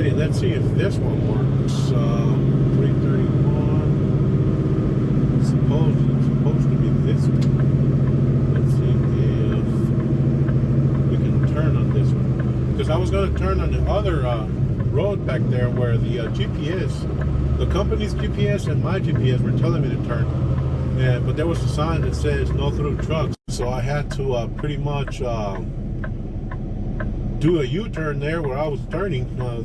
Alrighty, let's see if this one works. 331. It's supposed to be this one. Let's see if we can turn on this one. Because I was going to turn on the other road back there where the GPS, the company's GPS and my GPS were telling me to turn. But there was a sign that says no through trucks. So I had to pretty much do a U-turn there where I was turning. I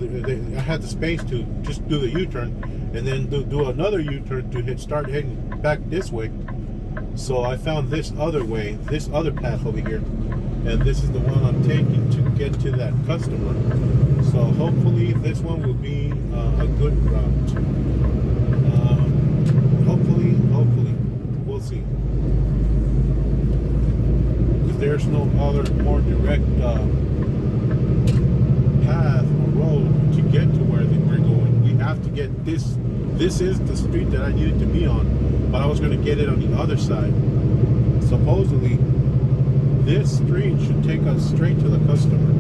had the space to just do the U-turn and then do another U-turn to start heading back this way. So I found this other way, this other path over here, and this is the one I'm taking to get to that customer. So hopefully this one will be a good route. Hopefully, we'll see. Because there's no other more direct path or road to get to where we're going. We have to get this. This is the street that I needed to be on, but I was going to get it on the other side. Supposedly, this street should take us straight to the customer,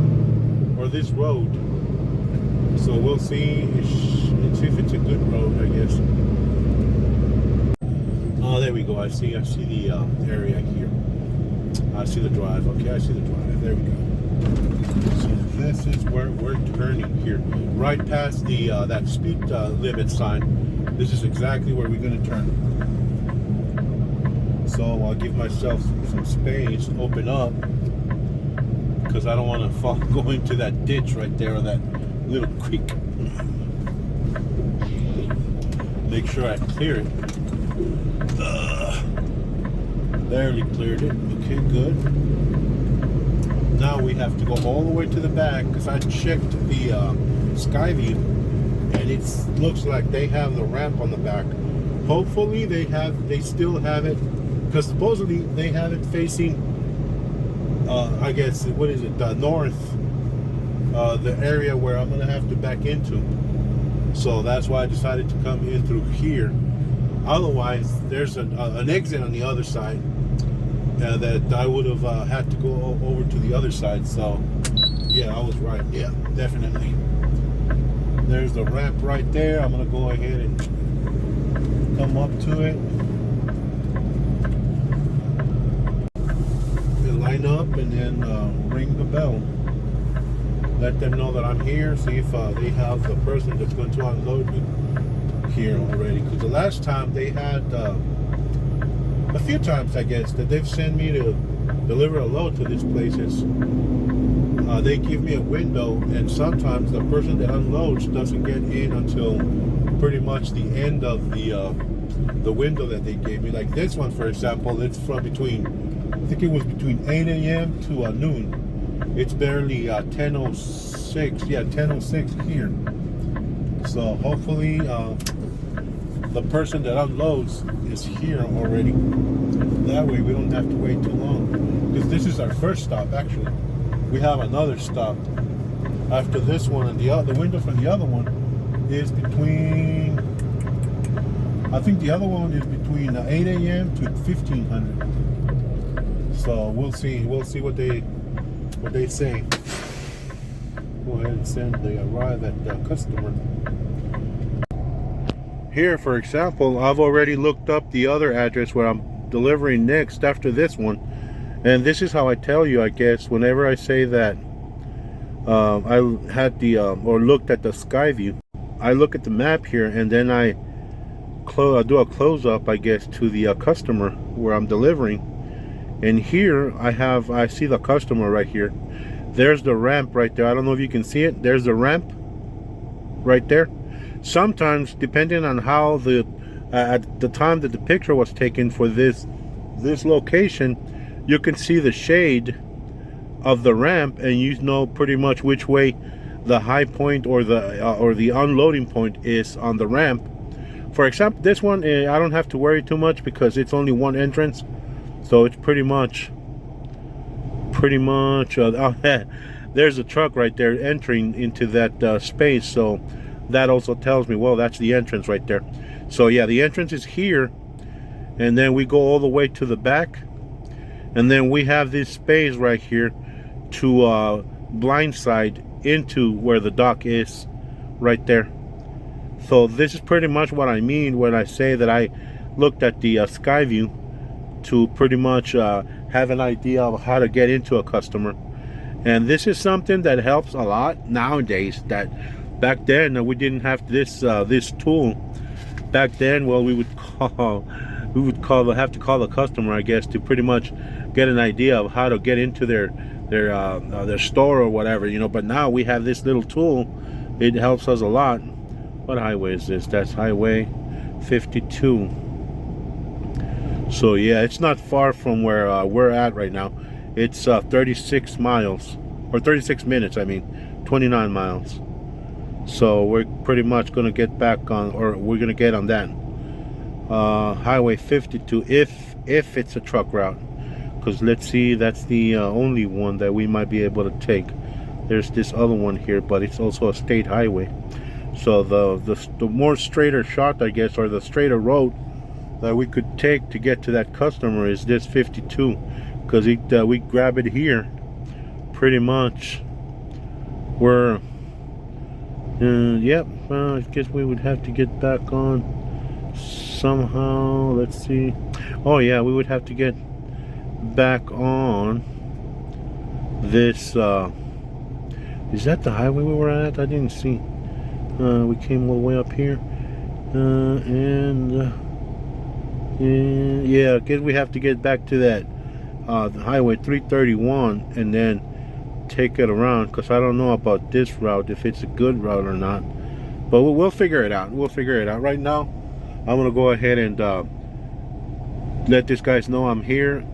or this road. So we'll see if it's a good road, I guess. Oh, there we go. I see the area here. I see the drive. Okay, I see the drive. There we go. So this is where we're turning here, right past the that speed limit sign. This is exactly where we're going to turn. So I'll give myself some space, open up, because I don't want to go into that ditch right there or that little creek. Make sure I clear it. Barely cleared it. Okay, good. Now we have to go all the way to the back because I checked the Skyview and it looks like they have the ramp on the back. Hopefully they still have it, because supposedly they have it facing I guess, what is it, north, the area where I'm gonna have to back into. So that's why I decided to come in through here. Otherwise there's an exit on the other side that I would have had to go over to the other side. So yeah, I was right. Yeah, definitely. There's the ramp right there. I'm gonna go ahead and come up to it and line up and then ring the bell. Let them know that I'm here. See if they have the person that's going to unload me here already. Because the last time they had a few times, I guess, that they've sent me to deliver a load to these places. They give me a window, and sometimes the person that unloads doesn't get in until pretty much the end of the window that they gave me. Like this one, for example, it's from between, I think it was between 8 a.m. to noon. It's barely 10:06. Yeah, 10:06 here. So hopefully the person that unloads is here already. That way we don't have to wait too long. Because this is our first stop, actually. We have another stop after this one, and the window for the other one is between, I think the other one is between 8 a.m. to 1500. So we'll see what they say. Go ahead and send the arrive at the customer. Here, for example, I've already looked up the other address where I'm delivering next after this one. And this is how I tell you, I guess, whenever I say that I had the or looked at the Skyview, I look at the map here and then I do a close up, I guess, to the customer where I'm delivering. And here I see the customer right here. There's the ramp right there. I don't know if you can see it. There's the ramp right there. Sometimes, depending on how at the time that the picture was taken for this location, you can see the shade of the ramp, and you know pretty much which way the high point or the unloading point is on the ramp. For example, this one I don't have to worry too much because it's only one entrance, so it's pretty much there's a truck right there entering into that space. So that also tells me, well, that's the entrance right there. So yeah, the entrance is here, and then we go all the way to the back, and then we have this space right here to blindside into where the dock is right there. So this is pretty much what I mean when I say that I looked at the Skyview to pretty much have an idea of how to get into a customer. And this is something that helps a lot nowadays, that back then we didn't have this this tool. Back then, well, we would have to call the customer, I guess, to pretty much get an idea of how to get into their store or whatever, you know. But now we have this little tool. It helps us a lot. What highway is this? That's Highway 52. So yeah, it's not far from where we're at right now. It's 36 miles, or 36 minutes, I mean, 29 miles. So we're pretty much going to get back on, or we're going to get on that Highway 52 if it's a truck route. Because let's see, that's the only one that we might be able to take. There's this other one here, but it's also a state highway. So the more straighter shot, I guess, or the straighter road that we could take to get to that customer is this 52, because we grab it here. Pretty much, we're yep. I guess we would have to get back on somehow. Let's see. Oh yeah, we would have to get back on this. Is that the highway we were at? I didn't see. We came all the way up here, yeah, I guess we have to get back to that Highway 331 and then take it around, because I don't know about this route, if it's a good route or not. But we'll figure it out. We'll figure it out. Right now, I'm gonna go ahead and let these guys know I'm here.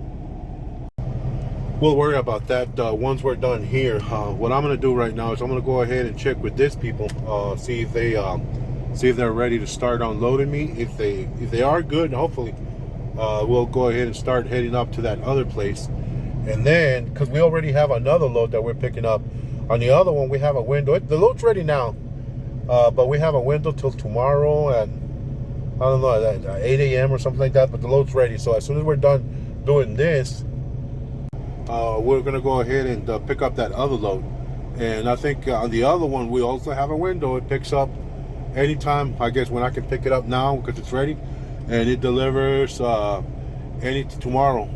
We'll worry about that once we're done here. What I'm gonna do right now is I'm gonna go ahead and check with these people, see if they're ready to start unloading me. If they are good, hopefully we'll go ahead and start heading up to that other place. And then, because we already have another load that we're picking up. On the other one, we have a window. The load's ready now, but we have a window till tomorrow at, I don't know, at 8 a.m. or something like that. But the load's ready. So as soon as we're done doing this, we're gonna go ahead and pick up that other load. And I think on the other one, we also have a window. It picks up anytime, I guess, when I can pick it up now because it's ready, and it delivers tomorrow.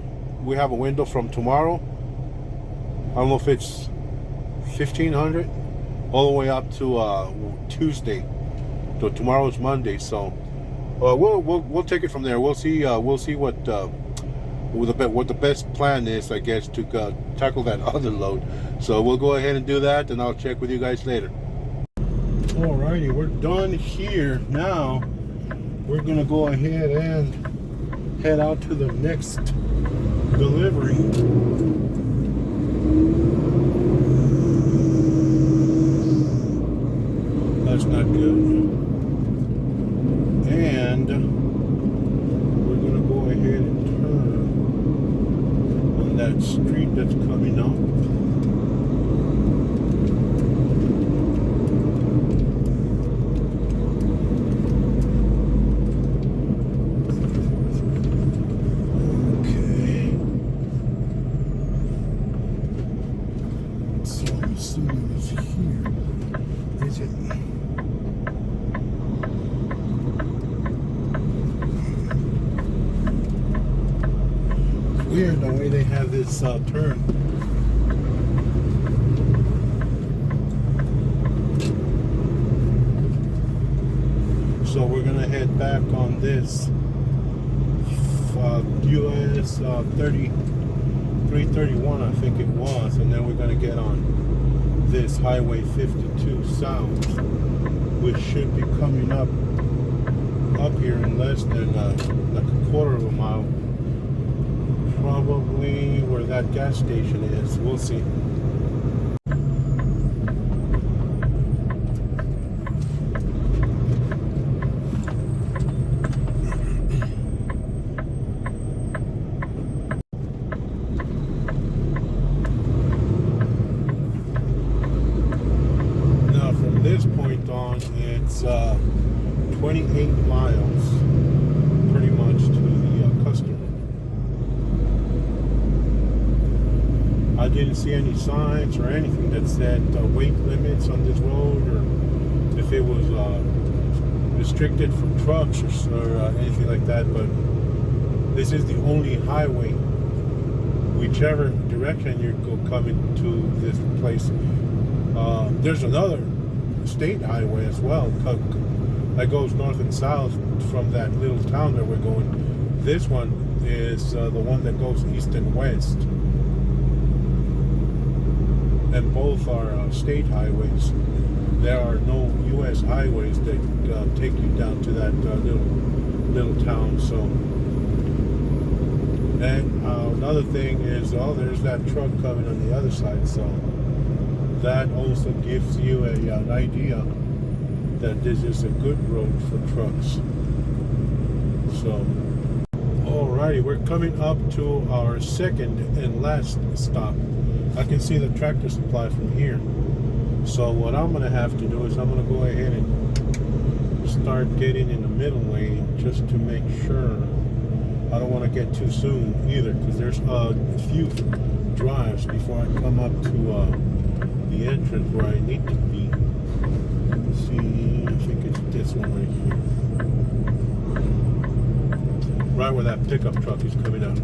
We have a window from tomorrow. I don't know if it's 1500 all the way up to Tuesday. So tomorrow is Monday. So we'll take it from there. We'll see what the best plan is, I guess, to tackle that other load. So we'll go ahead and do that, and I'll check with you guys later. Alrighty, we're done here. Now we're gonna go ahead and head out to the next delivery. That's not good. And we're gonna go ahead and turn on that street that's coming up. Weird the way they have this turn. So we're gonna head back on this US 331, I think it was, and then we're gonna get on this Highway 52 south, which should be coming up here in less than like a quarter of a mile. Probably where that gas station is. We'll see. Now from this point on, it's 28 miles pretty much to the customer. I didn't see any signs or anything that said weight limits on this road or if it was restricted for trucks or anything like that, but this is the only highway, whichever direction you go coming to this place. There's another state highway as well that goes north and south from that little town that we're going. This one is the one that goes east and west, and both are state highways. There are no U.S. highways that take you down to that little town. So, and another thing is, there's that truck coming on the other side. So that also gives you an idea that this is a good road for trucks. So, alrighty, we're coming up to our second and last stop. I can see the Tractor Supply from here. So what I'm going to have to do is I'm going to go ahead and start getting in the middle lane just to make sure I don't want to get too soon either, because there's a few drives before I come up to the entrance where I need to be. Let's see, I think it's this one right here. Right where that pickup truck is coming out.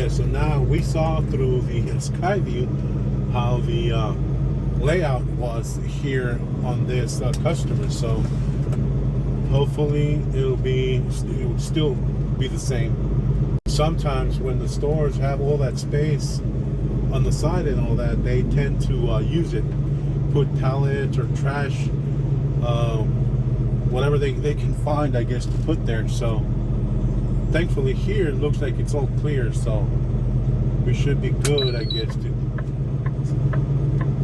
So now we saw through the Skyview how the layout was here on this customer. So hopefully it will still be the same. Sometimes when the stores have all that space on the side and all that, they tend to use it, put pallets or trash, whatever they can find, I guess, to put there. So thankfully here it looks like it's all clear, so we should be good, I guess, to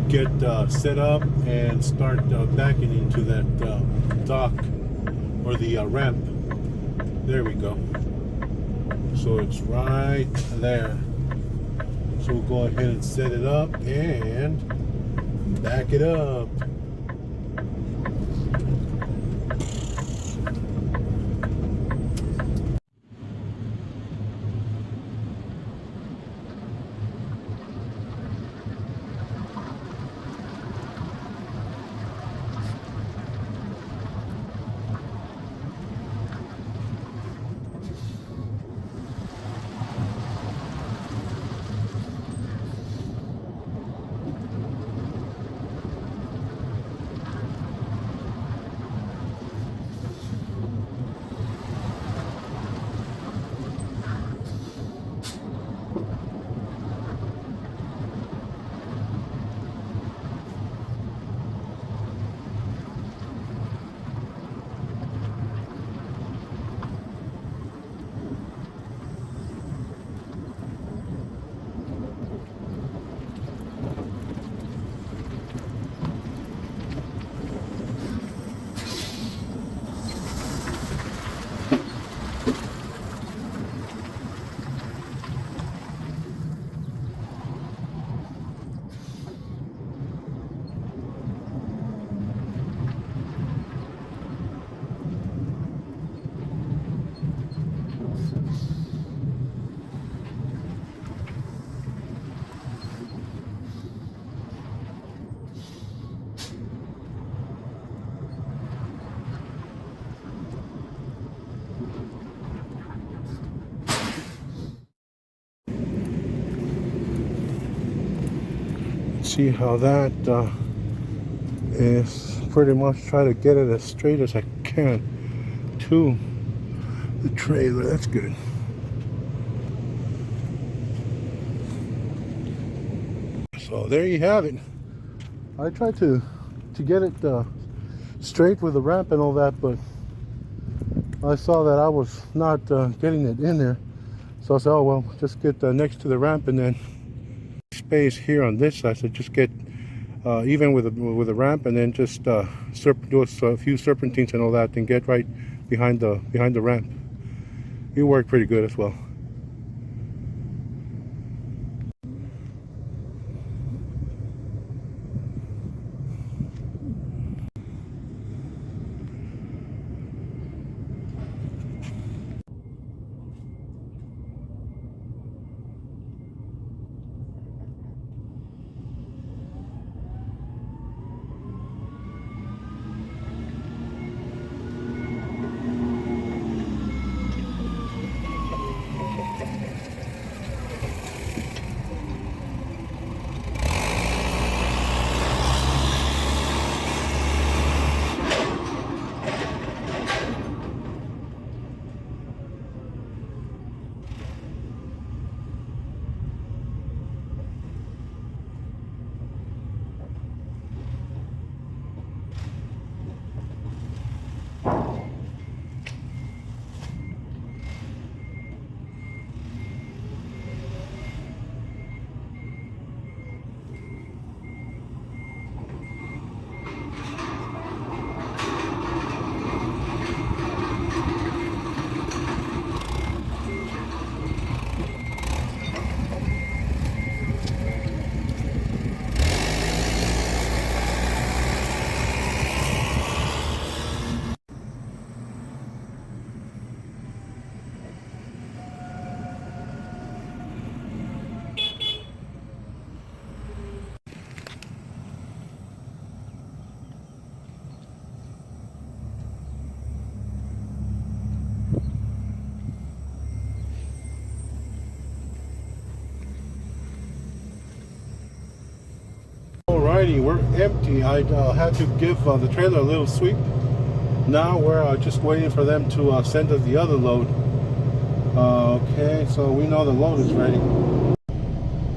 get set up and start backing into that dock or the ramp. There we go. So it's right there. So we'll go ahead and set it up and back it up. See how that is pretty much try to get it as straight as I can to the trailer. That's good. So there you have it. I tried to get it straight with the ramp and all that, but I saw that I was not getting it in there. So I said, oh well, just get next to the ramp and then space here on this side. So just get even with the ramp, and then just do a few serpentines and all that, and get right behind the ramp. It worked pretty good as well. Alrighty, we're empty. I had to give the trailer a little sweep. Now we're just waiting for them to send us the other load. Okay, so we know the load is ready.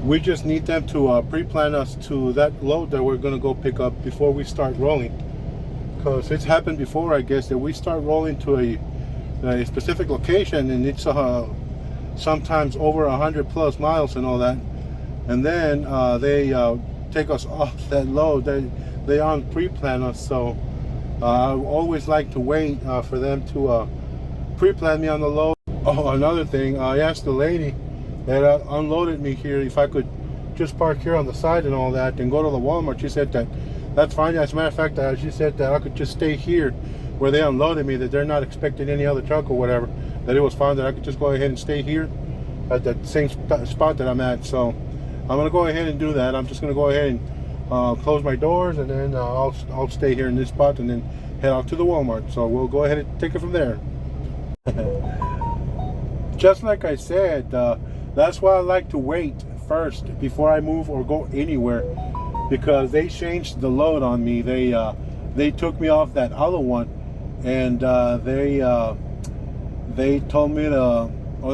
We just need them to pre-plan us to that load that we're going to go pick up before we start rolling. Because it's happened before, I guess, that we start rolling to a specific location and it's sometimes over 100 plus miles and all that. And then they take us off that load. They on pre-plan us. So I always like to wait for them to pre-plan me on the load. Oh, another thing, I asked the lady that unloaded me here if I could just park here on the side and all that and go to the Walmart. She said that that's fine. As a matter of fact, she said that I could just stay here where they unloaded me, that they're not expecting any other truck or whatever, that it was fine, that I could just go ahead and stay here at that same spot that I'm at. So I'm going to go ahead and do that. I'm just going to go ahead and close my doors, and then I'll stay here in this spot and then head out to the Walmart. So we'll go ahead and take it from there. Just like I said, that's why I like to wait first before I move or go anywhere, because they changed the load on me. They took me off that other one, and they told me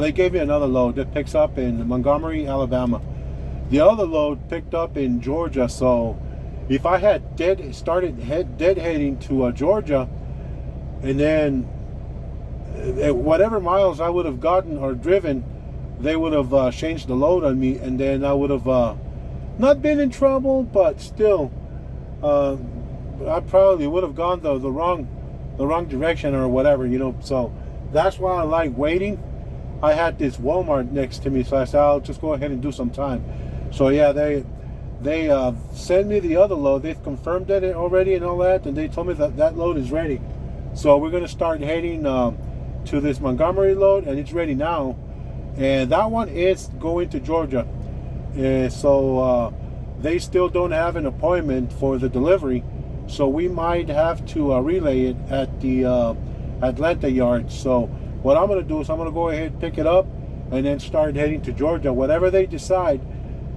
they gave me another load that picks up in Montgomery, Alabama. The other load picked up in Georgia. So if I had deadheading to Georgia, and then whatever miles I would have gotten or driven, they would have changed the load on me, and then I would have not been in trouble, but still I probably would have gone the wrong direction or whatever, you know. So that's why I like waiting. I had this Walmart next to me, so I said I'll just go ahead and do some time. So yeah, they sent me the other load. They've confirmed it already and all that, and they told me that load is ready. So we're going to start heading to this Montgomery load, and it's ready now. And that one is going to Georgia. So they still don't have an appointment for the delivery. So we might have to relay it at the Atlanta yard. So what I'm going to do is I'm going to go ahead and pick it up and then start heading to Georgia. Whatever they decide,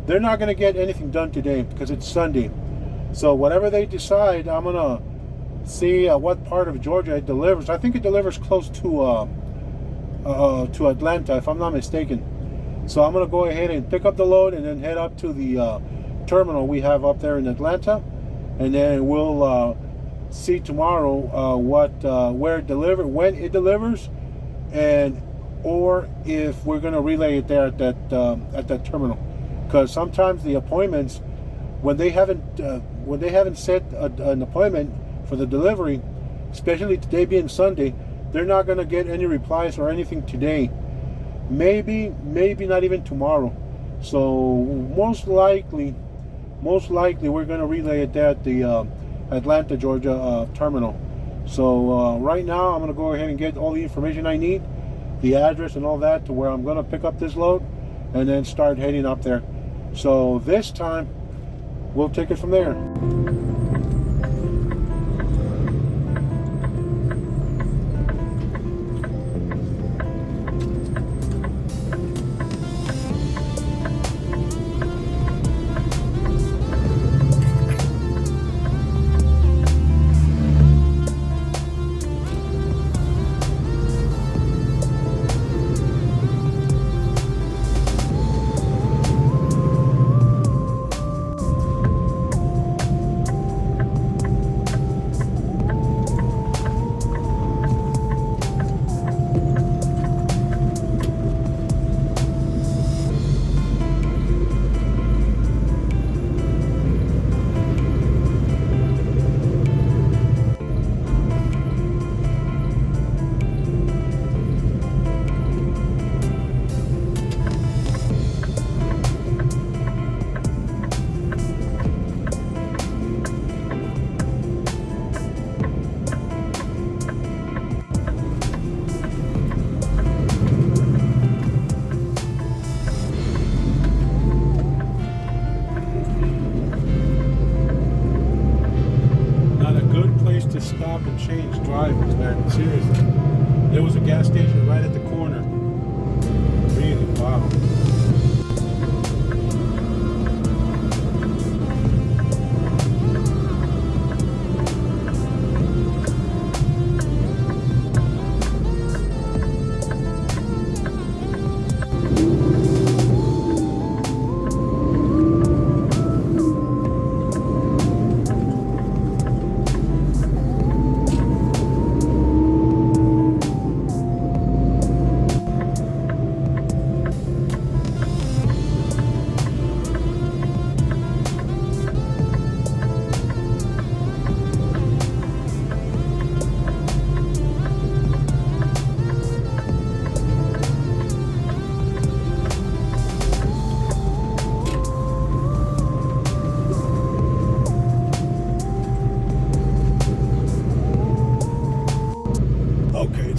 they're not going to get anything done today because it's Sunday. So whatever they decide, I'm going to see what part of Georgia it delivers. I think it delivers close to Atlanta, if I'm not mistaken. So I'm going to go ahead and pick up the load and then head up to the terminal we have up there in Atlanta, and then we'll see tomorrow where it delivers, when it delivers, and or if we're going to relay it there at that terminal. Because sometimes the appointments, when they haven't set an appointment for the delivery, especially today being Sunday, they're not going to get any replies or anything today. Maybe not even tomorrow. So most likely we're going to relay it there at the Atlanta, Georgia terminal. So right now I'm going to go ahead and get all the information I need, the address and all that, to where I'm going to pick up this load and then start heading up there. So this time we'll take it from there. Stop and change drivers, man. Seriously. There was a gas station right at the corner. Really, wow.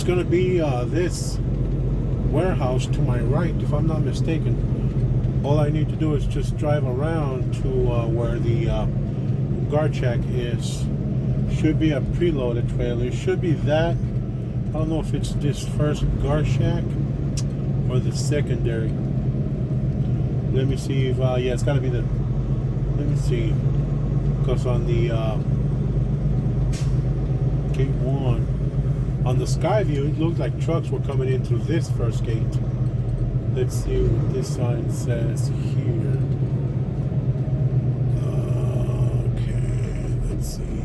going to be this warehouse to my right, if I'm not mistaken. All I need to do is just drive around to where the guard shack is. Should be a preloaded trailer. Should be that. I don't know if it's this first guard shack or the secondary. Let me see if yeah, it's got to be the. Let me see, because on the gate 1 on the Skyview, it looked like trucks were coming in through this first gate. Let's see what this sign says here. Okay, let's see.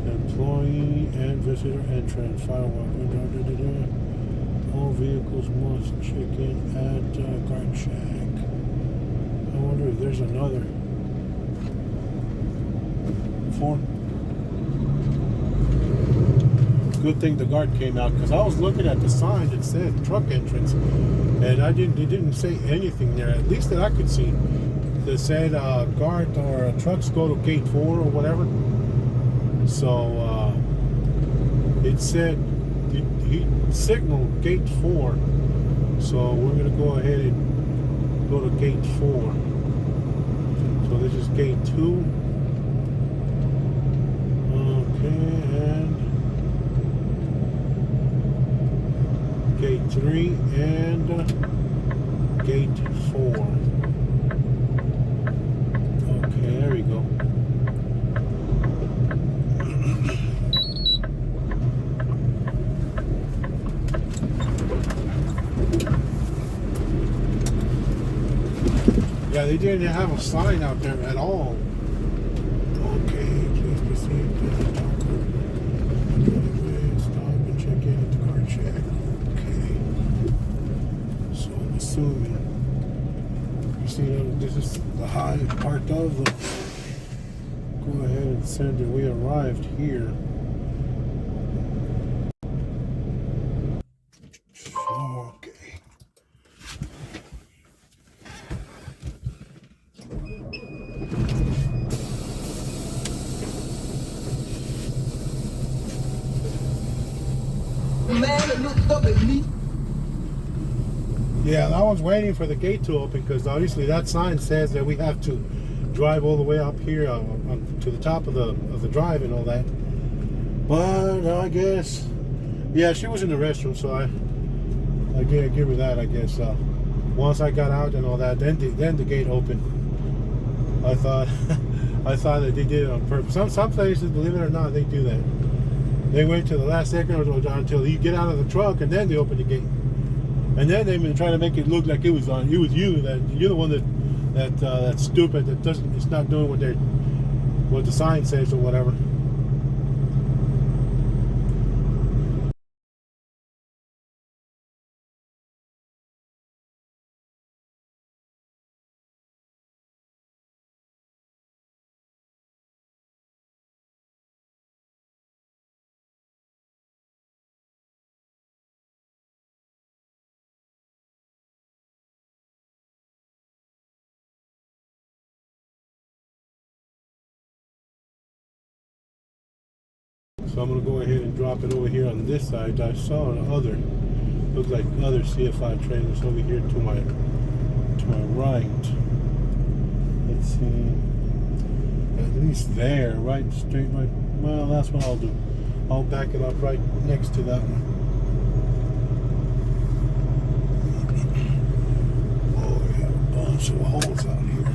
Employee and visitor entrance, firewalk. All vehicles must check in at guard shack. I wonder if there's another. 4. Good thing the guard came out, because I was looking at the sign that said truck entrance, and it didn't say anything there, at least that I could see, that said guard or trucks go to gate 4 or whatever. So it said he signaled gate 4, so we're gonna go ahead and go to gate 4. So this is gate 2. Okay, and gate 3 and gate 4. Okay, there we go. Yeah, they didn't have a sign out there at all. Okay, please proceed. Stop and check in at the guard shack. Okay. So I'm assuming, you see that this is the high part of the. Go ahead and send it. We arrived here. Okay. Yeah, I was waiting for the gate to open, because obviously that sign says that we have to drive all the way up here to the top of the drive and all that. But I guess, yeah, she was in the restroom, so I give her that. I guess once I got out and all that, then the gate opened. I thought that they did it on purpose. Some places, believe it or not, they do that. They wait till the last second or until you get out of the truck, and then they open the gate. And then they've been trying to make it look like it was you, that you're the one that's stupid, that it's not doing what the sign says or whatever. So I'm going to go ahead and drop it over here on this side. I saw other, looks like other CFI trailers over here to my right. Let's see, at least there, right straight, right. Well, that's what I'll do. I'll back it up right next to that one. Oh, we have a bunch of holes out here.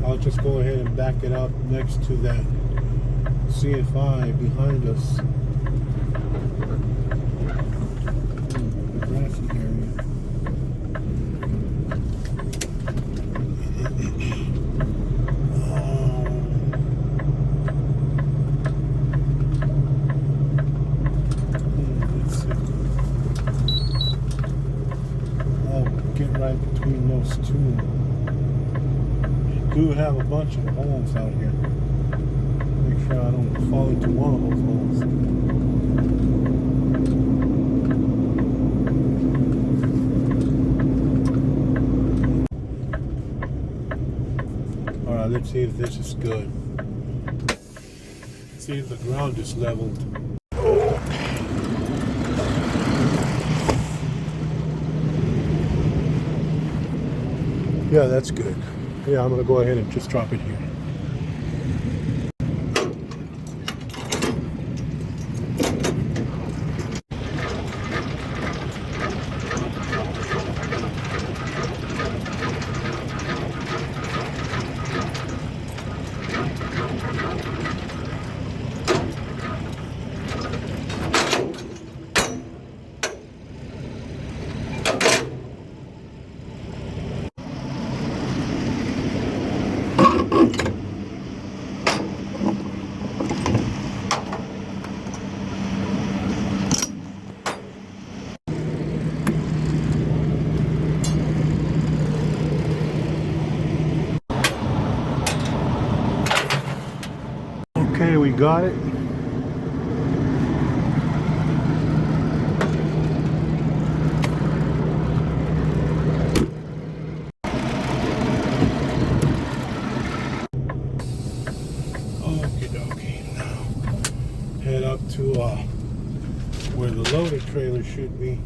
I'll just go ahead and back it up next to that CFI behind us. Grassy area. Let's see. I'll get right between those two. Do have a bunch of holes out here. Make sure I don't fall into one of those holes. Alright, let's see if this is good. See if the ground is leveled. Yeah, that's good. Yeah, I'm gonna go ahead and just drop it here. Okay, we got it. Okie dokie. Now head up to where the loaded trailer should be.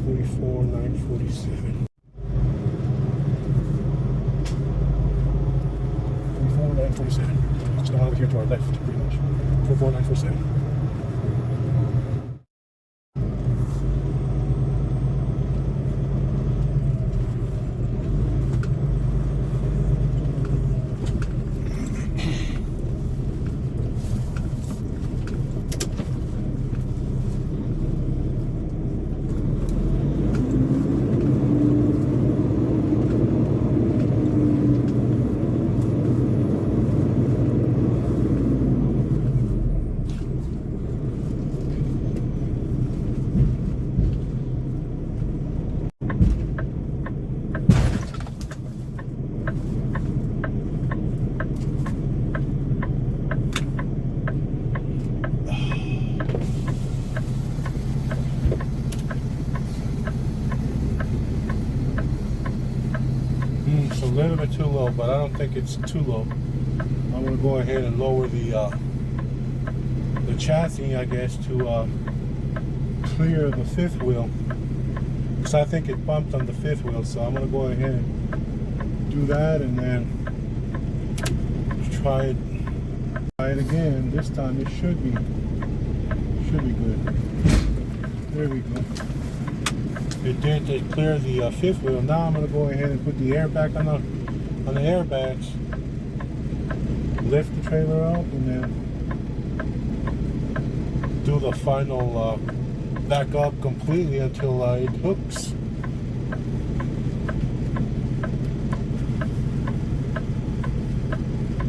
44,947. 44,947. Just go over here to our left, pretty much. 44,947. It's a little bit too low, but I don't think it's too low. I'm gonna go ahead and lower the chassis, I guess, to clear the fifth wheel, because I think it bumped on the fifth wheel. So I'm gonna go ahead and do that, and then try it again. This time it should be good. There we go. It did clear the fifth wheel. Now I'm going to go ahead and put the air back on the airbags, lift the trailer up, and then do the final back up completely until it hooks.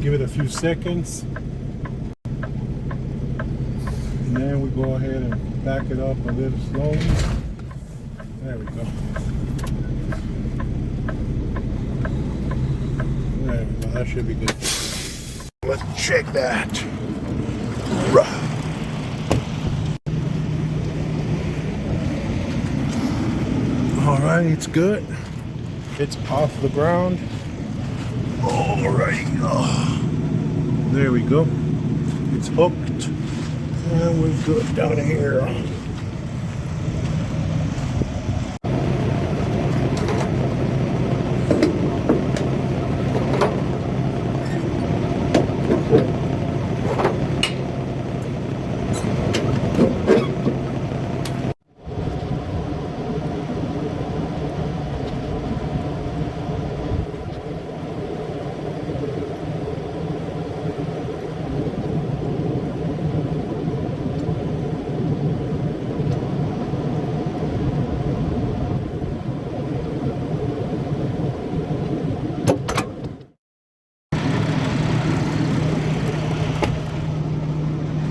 Give it a few seconds, and then we go ahead and back it up a little slowly. There we go. There we go. That should be good. Let's check that. All right, it's good. It's off the ground. Alrighty. Oh, there we go. It's hooked. And we're good down here.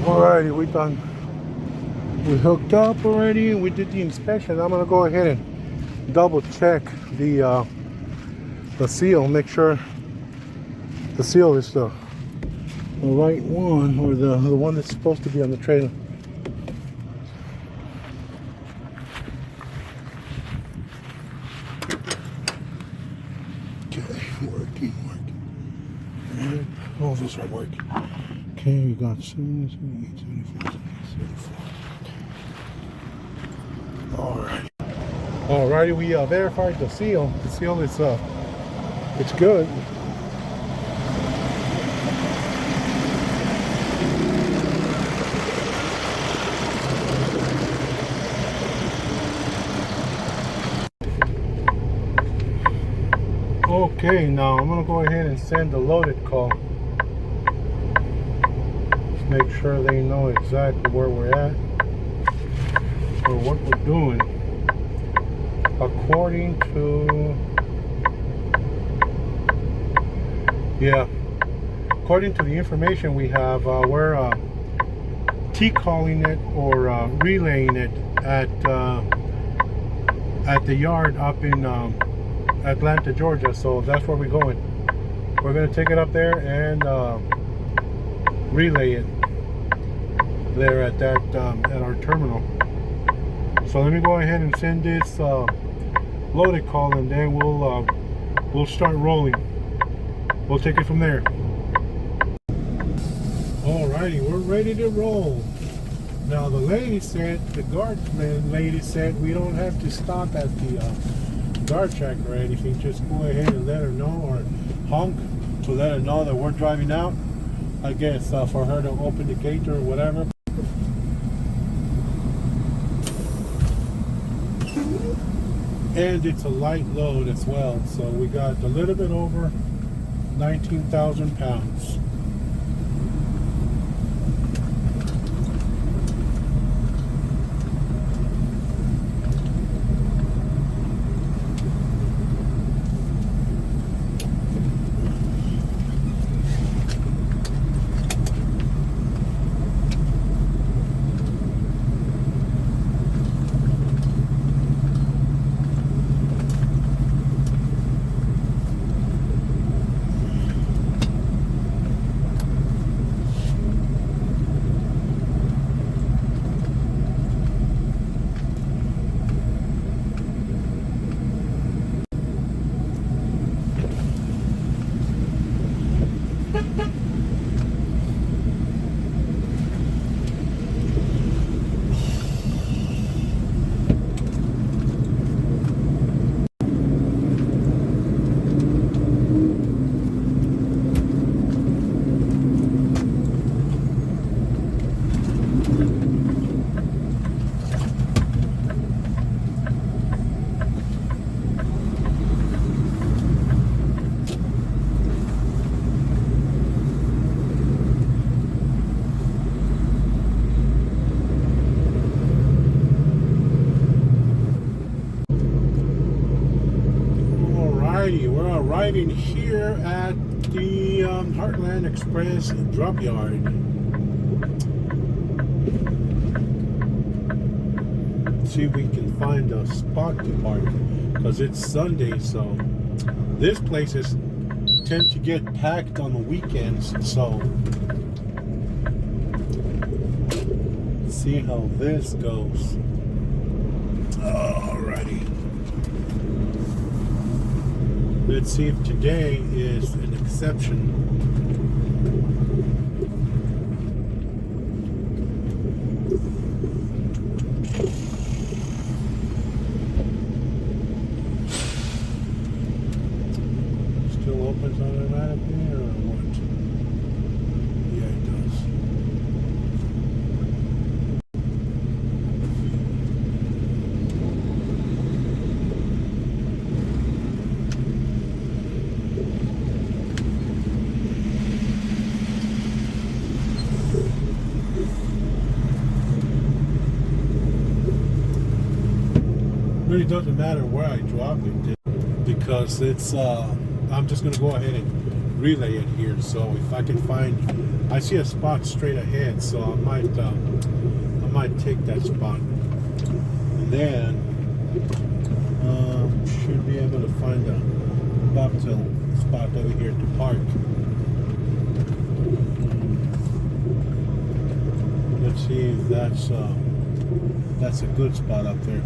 Alrighty, we done. We hooked up already. We did the inspection. I'm gonna go ahead and double check the seal. Make sure the seal is the right one, or the one that's supposed to be on the trailer. Okay, working. if this will work. Okay, we got 7, 74. Alright. Alrighty, we verified the seal. The seal is it's good. Okay, now I'm gonna go ahead and send the loaded call. Make sure they know exactly where we're at or what we're doing. According to the information we have, we're T-calling it or relaying it at the yard up in Atlanta, Georgia. So that's where we're going. We're going to take it up there and relay it there at that at our terminal. So let me go ahead and send this loaded call, and then we'll start rolling. We'll take it from there. Alrighty, we're ready to roll. Now the lady said, the guardman lady said, we don't have to stop at the guard check or anything. Just go ahead and let her know, or honk to let her know that we're driving out. I guess for her to open the gate or whatever. And it's a light load as well, so we got a little bit over 19,000 pounds. We're arriving here at the Heartland Express drop yard. See if we can find a spot to park, because it's Sunday, so this places tend to get packed on the weekends. So let's see how this goes. Alrighty. Let's see if today is an exception. Still opens automatically or what? Yeah, it does. Really doesn't matter where I drop it, because it's I'm just gonna go ahead and relay it here. So if I can find, I see a spot straight ahead, so I might take that spot, and then should be able to find a bobtail spot over here to park. Let's see if that's a good spot up there.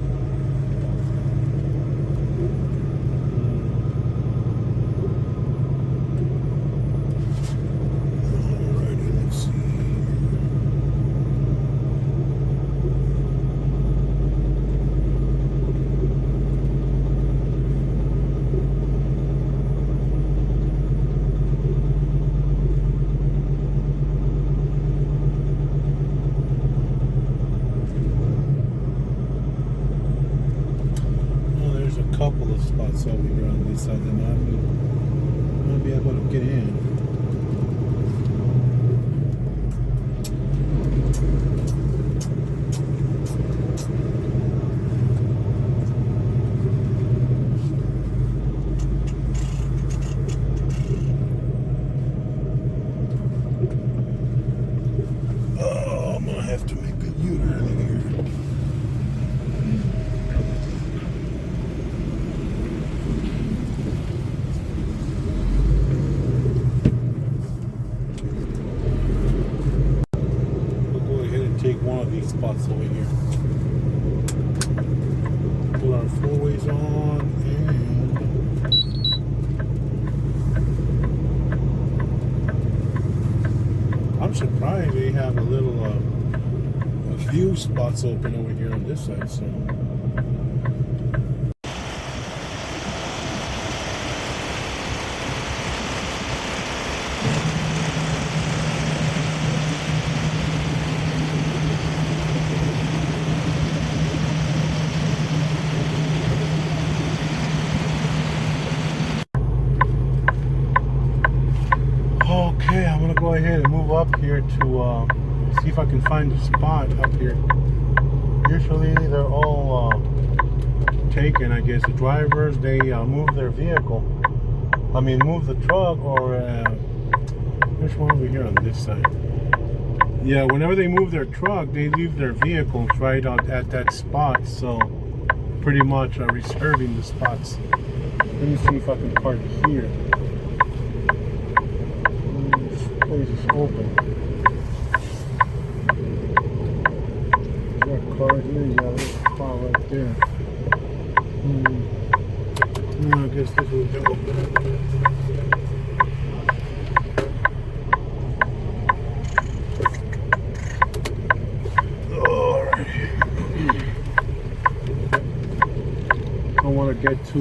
couple of spots over here on this side, and I'll be able to get in. Oh, I'm gonna have to make a U-turn in here. Take one of these spots over here. Put our four ways on, and I'm surprised they have a little a few spots open over here on this side. So. Okay, I'm gonna go ahead and move up here to see if I can find a spot up here. Usually they're all taken. I guess the drivers, they move their vehicle. I mean, move the truck, or there's one over here on this side. Yeah, whenever they move their truck, they leave their vehicles right out at that spot. So pretty much reserving the spots. Let me see if I can park here. Place is open. Is that car here? Yeah, there's a spot right there. I guess this will do. Alright. I want to get to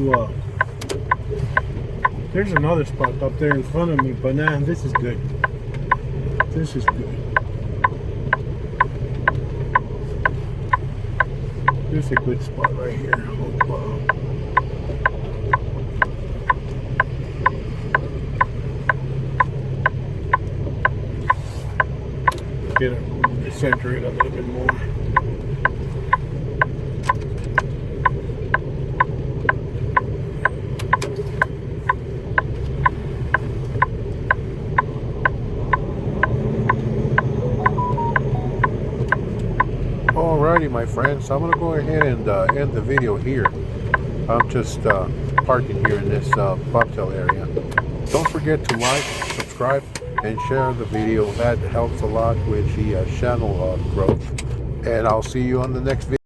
there's another spot up there in front of me, but nah, this is good. This is good. This is a good spot right here. Get it, center it a little bit more. Alrighty, my friends, I'm going to go ahead and end the video here. I'm just parking here in this bobtail area. Don't forget to like, subscribe, and share the video. That helps a lot with the channel growth. And I'll see you on the next video.